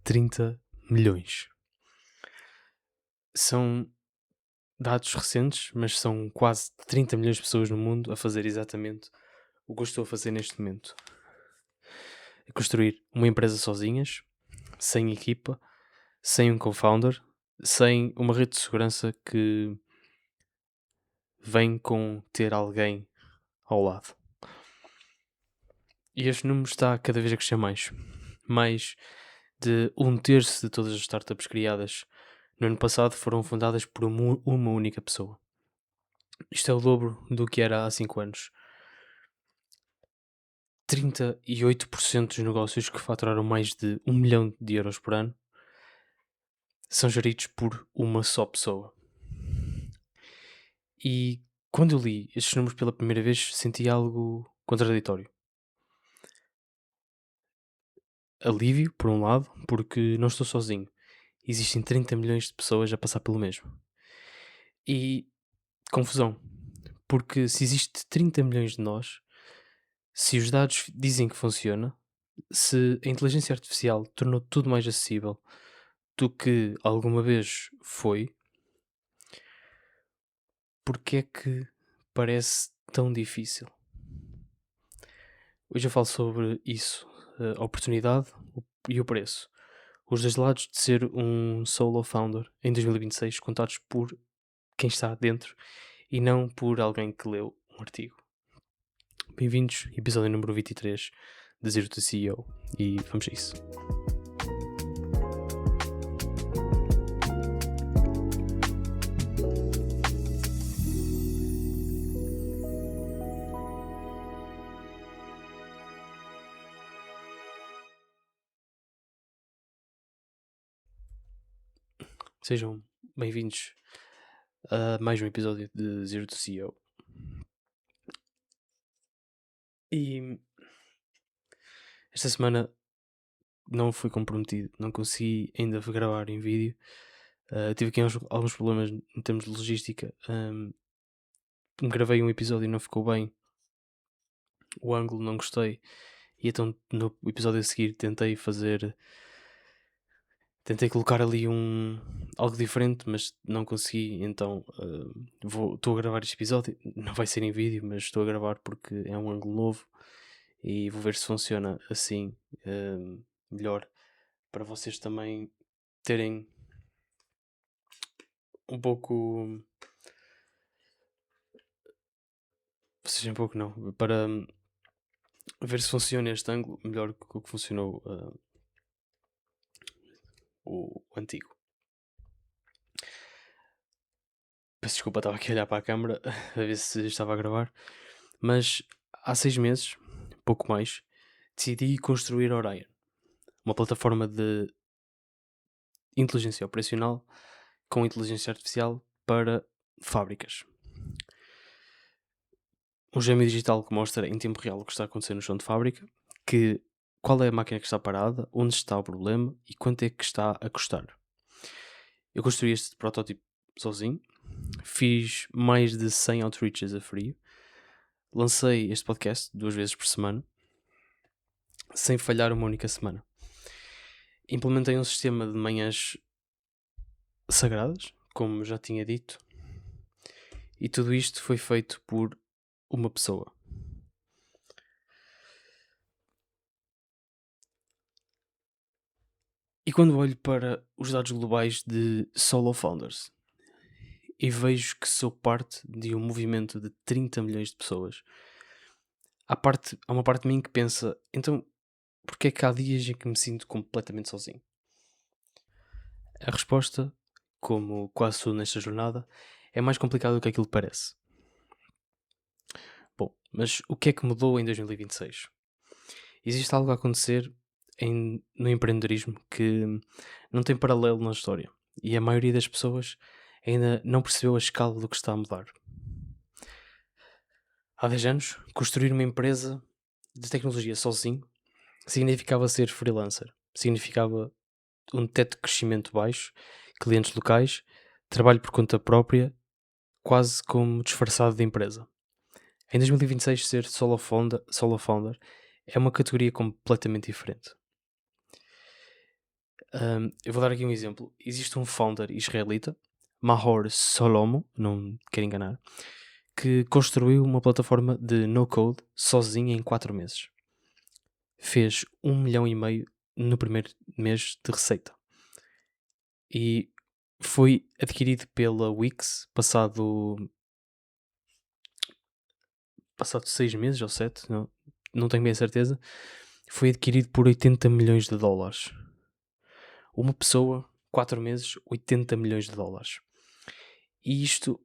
30 milhões. São dados recentes, mas são quase 30 milhões de pessoas no mundo a fazer exatamente o que eu estou a fazer neste momento. A construir uma empresa sozinhas, sem equipa, sem um co-founder, sem uma rede de segurança que vem com ter alguém ao lado. E este número está cada vez a crescer mais. Mais de 1/3 de todas as startups criadas no ano passado foram fundadas por uma única pessoa. Isto é o dobro do que era há 5 anos. 38% dos negócios que faturaram mais de 1 milhão de euros por ano são geridos por uma só pessoa. E quando eu li estes números pela primeira vez, senti algo contraditório. Alívio, por um lado, porque não estou sozinho. Existem 30 milhões de pessoas a passar pelo mesmo. E confusão, porque se existe 30 milhões de nós, se os dados dizem que funciona, se a inteligência artificial tornou tudo mais acessível do que alguma vez foi, porque é que parece tão difícil? Hoje eu falo sobre isso, a oportunidade e o preço. Os dois lados de ser um solo founder em 2026, contados por quem está dentro e não por alguém que leu um artigo. Bem-vindos, episódio número 23 de Zero to CEO, e vamos a isso. Sejam bem-vindos a mais um episódio de Zero to CEO. E esta semana não fui comprometido, não consegui ainda gravar em vídeo. Tive aqui alguns problemas em termos de logística. Gravei um episódio e não ficou bem, o ângulo não gostei, e então no episódio a seguir tentei colocar ali algo diferente, mas não consegui. Então estou a gravar este episódio, não vai ser em vídeo, mas estou a gravar porque é um ângulo novo e vou ver se funciona assim melhor, para vocês também terem um pouco, não, para ver se funciona este ângulo melhor que o que funcionou o antigo. Peço desculpa, estava aqui a olhar para a câmera a ver se estava a gravar. Mas há 6 meses, pouco mais, decidi construir Orion, uma plataforma de inteligência operacional com inteligência artificial para fábricas. Um gêmeo digital que mostra em tempo real o que está a acontecer no chão de fábrica, qual é a máquina que está parada, onde está o problema e quanto é que está a custar. Eu construí este protótipo sozinho, fiz mais de 100 outreaches a frio, lancei este podcast 2 vezes por semana, sem falhar uma única semana. Implementei um sistema de manhãs sagradas, como já tinha dito, e tudo isto foi feito por uma pessoa. E quando olho para os dados globais de solo founders e vejo que sou parte de um movimento de 30 milhões de pessoas, há uma parte de mim que pensa, então, porque é que há dias em que me sinto completamente sozinho? A resposta, como quase tudo nesta jornada, é mais complicado do que aquilo que parece. Bom, mas o que é que mudou em 2026? Existe algo a acontecer no empreendedorismo que não tem paralelo na história, e a maioria das pessoas ainda não percebeu a escala do que está a mudar. Há 10 anos, construir uma empresa de tecnologia sozinho significava ser freelancer, significava um teto de crescimento baixo, clientes locais, trabalho por conta própria, quase como disfarçado de empresa. Em 2026, ser solo founder é uma categoria completamente diferente. Eu vou dar aqui um exemplo. Existe um founder israelita, Mahor Solomo, não me quero enganar, que construiu uma plataforma de no-code sozinho em 4 meses. Fez 1,5 milhão no primeiro mês de receita. E foi adquirido pela Wix passado 6 meses ou 7, não tenho bem a certeza. Foi adquirido por 80 milhões de dólares. Uma pessoa, 4 meses, 80 milhões de dólares. E isto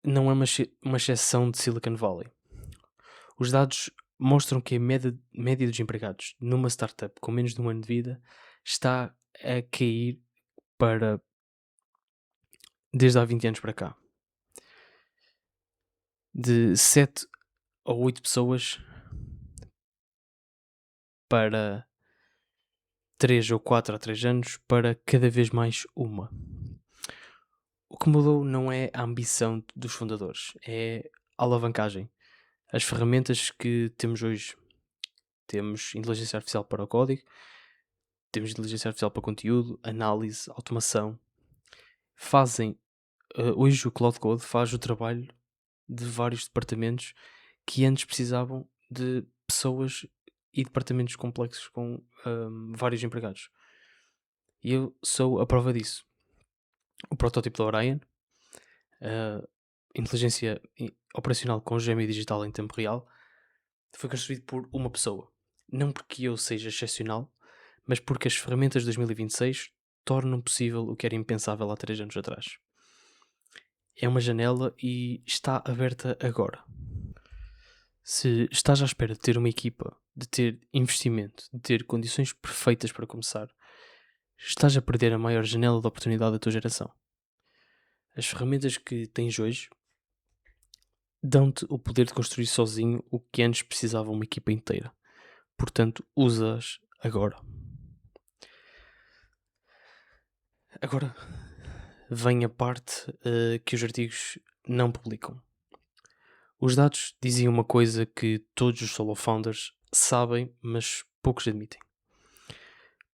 não é uma exceção de Silicon Valley. Os dados mostram que a média dos empregados numa startup com menos de um ano de vida está a cair para desde há 20 anos para cá. De 7 ou 8 pessoas para 3 ou 4 a 3 anos para cada vez mais uma. O que mudou não é a ambição dos fundadores, é a alavancagem. As ferramentas que temos hoje. Temos inteligência artificial para o código, temos inteligência artificial para conteúdo, análise, automação. Hoje o Cloud Code faz o trabalho de vários departamentos que antes precisavam de pessoas e departamentos complexos com vários empregados. E eu sou a prova disso. O protótipo da Orion, inteligência operacional com gêmeo digital em tempo real, foi construído por uma pessoa. Não porque eu seja excepcional, mas porque as ferramentas de 2026 tornam possível o que era impensável há 3 anos atrás. É uma janela e está aberta agora. Se estás à espera de ter uma equipa, de ter investimento, de ter condições perfeitas para começar, estás a perder a maior janela de oportunidade da tua geração. As ferramentas que tens hoje dão-te o poder de construir sozinho o que antes precisava uma equipa inteira. Portanto, usa-as agora. Agora vem a parte que os artigos não publicam. Os dados diziam uma coisa que todos os solo founders sabem, mas poucos admitem.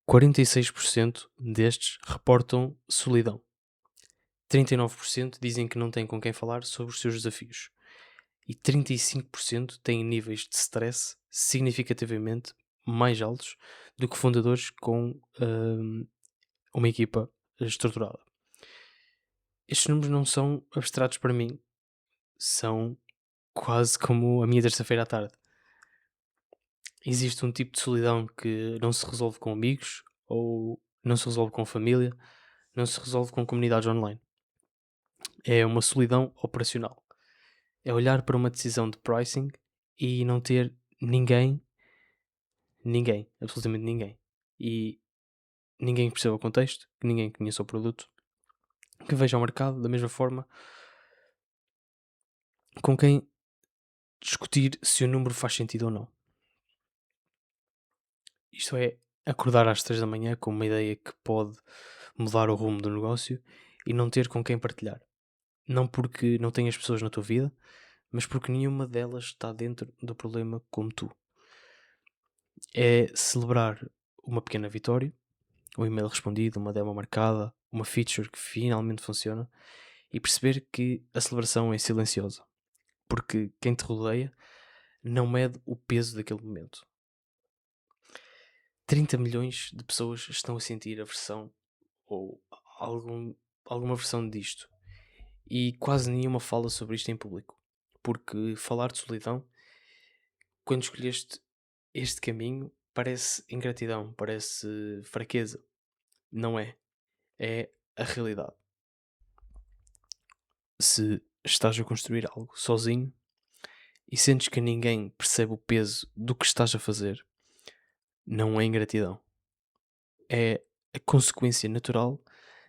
46% destes reportam solidão. 39% dizem que não têm com quem falar sobre os seus desafios. E 35% têm níveis de stress significativamente mais altos do que fundadores com uma equipa estruturada. Estes números não são abstratos para mim, são quase como a minha terça-feira à tarde. Existe um tipo de solidão que não se resolve com amigos, ou não se resolve com família, não se resolve com comunidades online. É uma solidão operacional. É olhar para uma decisão de pricing e não ter ninguém, absolutamente ninguém. E ninguém que perceba o contexto, que ninguém conheça o produto, que veja o mercado da mesma forma, com quem discutir se o número faz sentido ou não. Isto é, acordar às 3 da manhã com uma ideia que pode mudar o rumo do negócio e não ter com quem partilhar. Não porque não tenhas pessoas na tua vida, mas porque nenhuma delas está dentro do problema como tu. É celebrar uma pequena vitória, um e-mail respondido, uma demo marcada, uma feature que finalmente funciona e perceber que a celebração é silenciosa, porque quem te rodeia não mede o peso daquele momento. 30 milhões de pessoas estão a sentir a versão ou alguma versão disto e quase nenhuma fala sobre isto em público, porque falar de solidão, quando escolheste este caminho, parece ingratidão, parece fraqueza. Não é. É a realidade. Se estás a construir algo sozinho e sentes que ninguém percebe o peso do que estás a fazer, não é ingratidão. É a consequência natural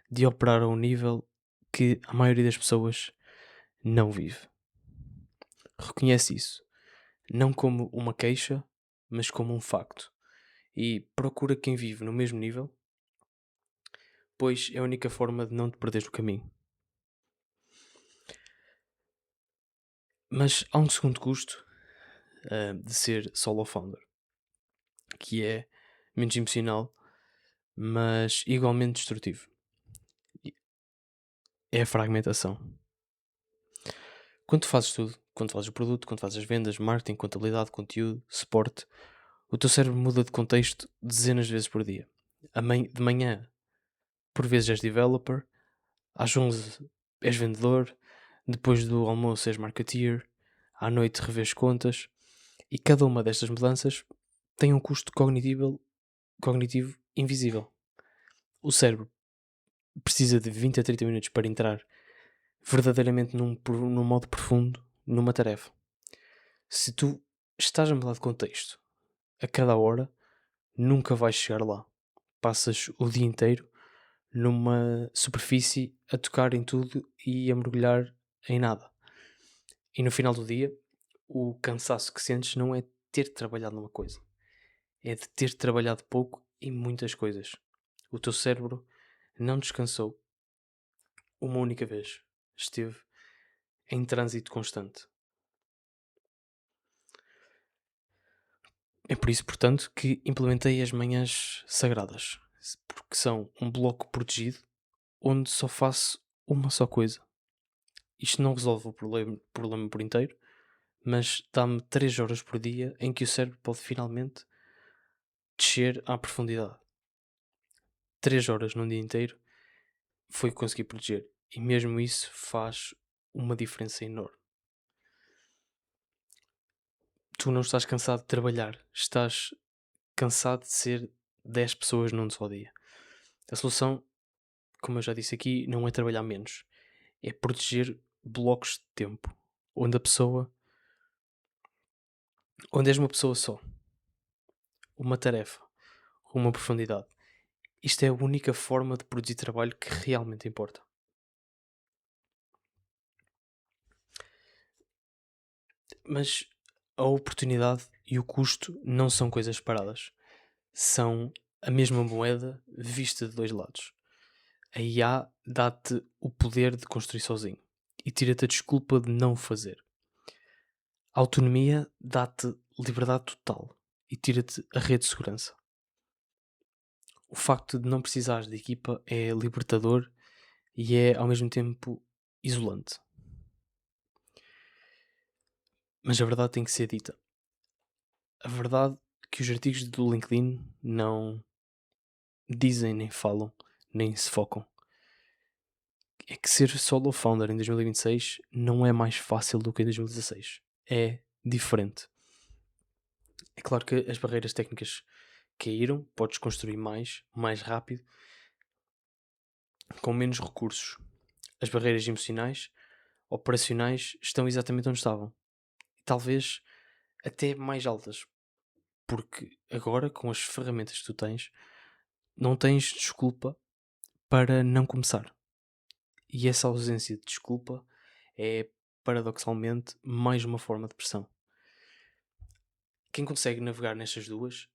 de operar a um nível que a maioria das pessoas não vive. Reconhece isso. Não como uma queixa, mas como um facto. E procura quem vive no mesmo nível, pois é a única forma de não te perderes no caminho. Mas há um segundo custo de ser solo founder, que é menos emocional, mas igualmente destrutivo. É a fragmentação. Quando tu fazes tudo, quando fazes o produto, quando fazes as vendas, marketing, contabilidade, conteúdo, suporte, o teu cérebro muda de contexto dezenas de vezes por dia. De manhã, por vezes és developer, às 11 és vendedor, depois do almoço és marketeer, à noite revês contas, e cada uma destas mudanças tem um custo cognitivo invisível. O cérebro precisa de 20 a 30 minutos para entrar verdadeiramente num modo profundo numa tarefa. Se tu estás a mudar de contexto a cada hora, nunca vais chegar lá. Passas o dia inteiro numa superfície a tocar em tudo e a mergulhar em nada. E no final do dia, o cansaço que sentes não é ter trabalhado numa coisa, é de ter trabalhado pouco em muitas coisas. O teu cérebro não descansou uma única vez. Esteve em trânsito constante. É por isso, portanto, que implementei as manhãs sagradas, porque são um bloco protegido onde só faço uma só coisa. Isto não resolve o problema por inteiro, mas dá-me 3 horas por dia em que o cérebro pode finalmente descer à profundidade. 3 horas num dia inteiro foi o que consegui proteger. E mesmo isso faz uma diferença enorme. Tu não estás cansado de trabalhar, estás cansado de ser 10 pessoas num só dia. A solução, como eu já disse aqui, não é trabalhar menos, é proteger blocos de tempo onde onde és uma pessoa só, uma tarefa, uma profundidade. Isto é a única forma de produzir trabalho que realmente importa. Mas a oportunidade e o custo não são coisas separadas. São a mesma moeda vista de dois lados. A IA dá-te o poder de construir sozinho e tira-te a desculpa de não fazer. A autonomia dá-te liberdade total e tira-te a rede de segurança. O facto de não precisares de equipa é libertador e é ao mesmo tempo isolante. Mas a verdade tem que ser dita. A verdade que os artigos do LinkedIn não dizem, nem falam, nem se focam é que ser solo founder em 2026 não é mais fácil do que em 2016. É diferente. É claro que as barreiras técnicas caíram, podes construir mais rápido, com menos recursos. As barreiras emocionais, operacionais, estão exatamente onde estavam. Talvez até mais altas, porque agora, com as ferramentas que tu tens, não tens desculpa para não começar. E essa ausência de desculpa é, paradoxalmente, mais uma forma de pressão. Quem consegue navegar nestas duas,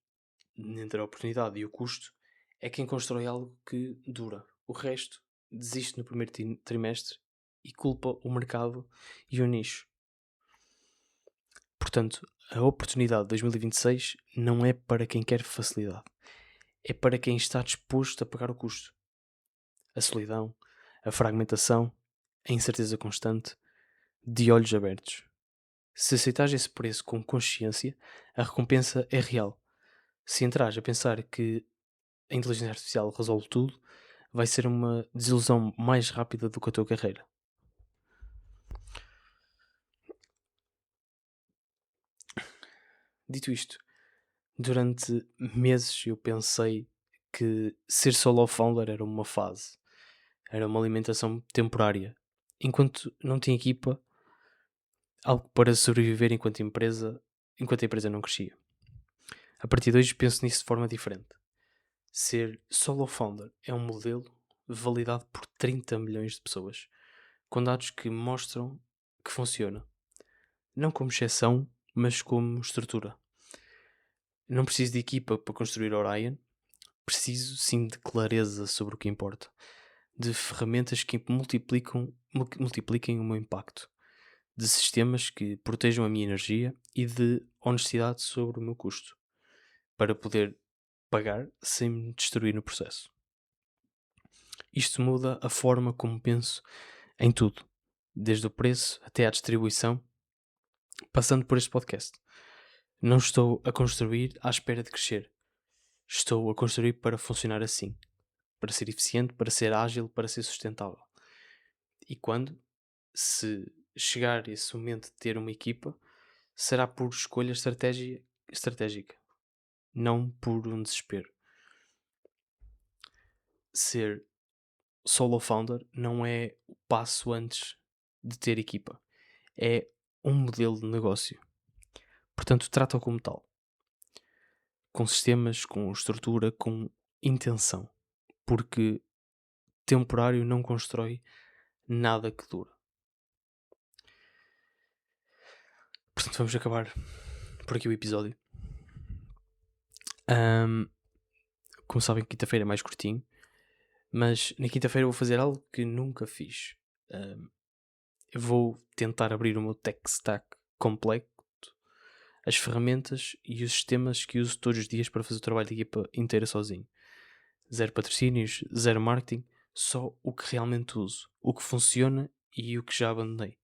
entre a oportunidade e o custo, é quem constrói algo que dura. O resto desiste no primeiro trimestre e culpa o mercado e o nicho. Portanto, a oportunidade de 2026 não é para quem quer facilidade. É para quem está disposto a pagar o custo. A solidão, a fragmentação, a incerteza constante, de olhos abertos. Se aceitares esse preço com consciência, a recompensa é real. Se entrares a pensar que a inteligência artificial resolve tudo, vai ser uma desilusão mais rápida do que a tua carreira. Dito isto, durante meses eu pensei que ser solo founder era uma fase, era uma alimentação temporária. Enquanto não tinha equipa, algo para sobreviver enquanto a empresa não crescia. A partir de hoje penso nisso de forma diferente. Ser solo founder é um modelo validado por 30 milhões de pessoas, com dados que mostram que funciona. Não como exceção, mas como estrutura. Não preciso de equipa para construir Orion, preciso sim de clareza sobre o que importa, de ferramentas que multipliquem o meu impacto, de sistemas que protejam a minha energia e de honestidade sobre o meu custo, para poder pagar sem me destruir no processo. Isto muda a forma como penso em tudo, desde o preço até à distribuição, passando por este podcast. Não estou a construir à espera de crescer. Estou a construir para funcionar assim, para ser eficiente, para ser ágil, para ser sustentável. E quando, se chegar esse momento de ter uma equipa, será por escolha estratégica, não por um desespero. Ser solo founder não é o passo antes de ter equipa. É um modelo de negócio. Portanto, trata-o como tal. Com sistemas, com estrutura, com intenção. Porque temporário não constrói nada que dura. Portanto, vamos acabar por aqui o episódio. Como sabem, quinta-feira é mais curtinho. Mas na quinta-feira vou fazer algo que nunca fiz. Eu vou tentar abrir o meu tech stack completo, as ferramentas e os sistemas que uso todos os dias para fazer o trabalho de equipa inteira sozinho. Zero patrocínios, zero marketing, só o que realmente uso, o que funciona e o que já abandonei.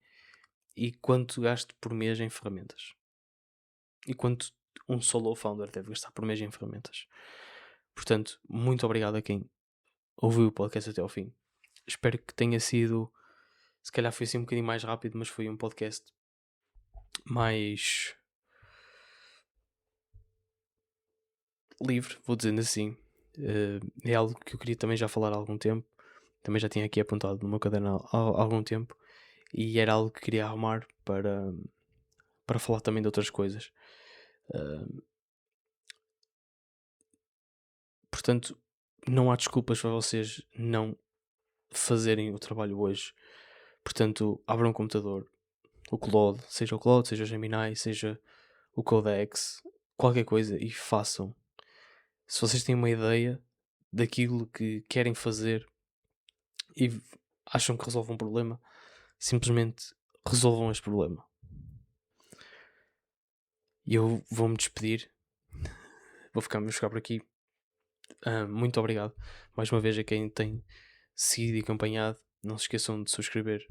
E quanto gasto por mês em ferramentas. E quanto um solo founder deve gastar por mês em ferramentas. Portanto, muito obrigado a quem ouviu o podcast até ao fim. Espero que tenha sido, se calhar foi assim um bocadinho mais rápido, mas foi um podcast mais livre, vou dizendo assim. É algo que eu queria também já falar há algum tempo. Também já tinha aqui apontado no meu caderno há algum tempo. E era algo que queria arrumar para falar também de outras coisas. Portanto, não há desculpas para vocês não fazerem o trabalho hoje. Portanto, abram o computador, o Claude, seja o Gemini, seja o Codex, qualquer coisa, e façam. Se vocês têm uma ideia daquilo que querem fazer e acham que resolvem um problema, simplesmente resolvam este problema. E eu vou-me despedir. Vou ficar por aqui. Muito obrigado mais uma vez a quem tem seguido e acompanhado. Não se esqueçam de subscrever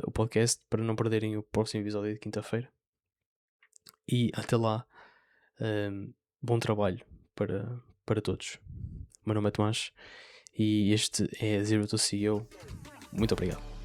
o podcast para não perderem o próximo episódio de quinta-feira. E até lá, bom trabalho para todos. O meu nome é Tomás e este é Zero to CEO. Muito obrigado.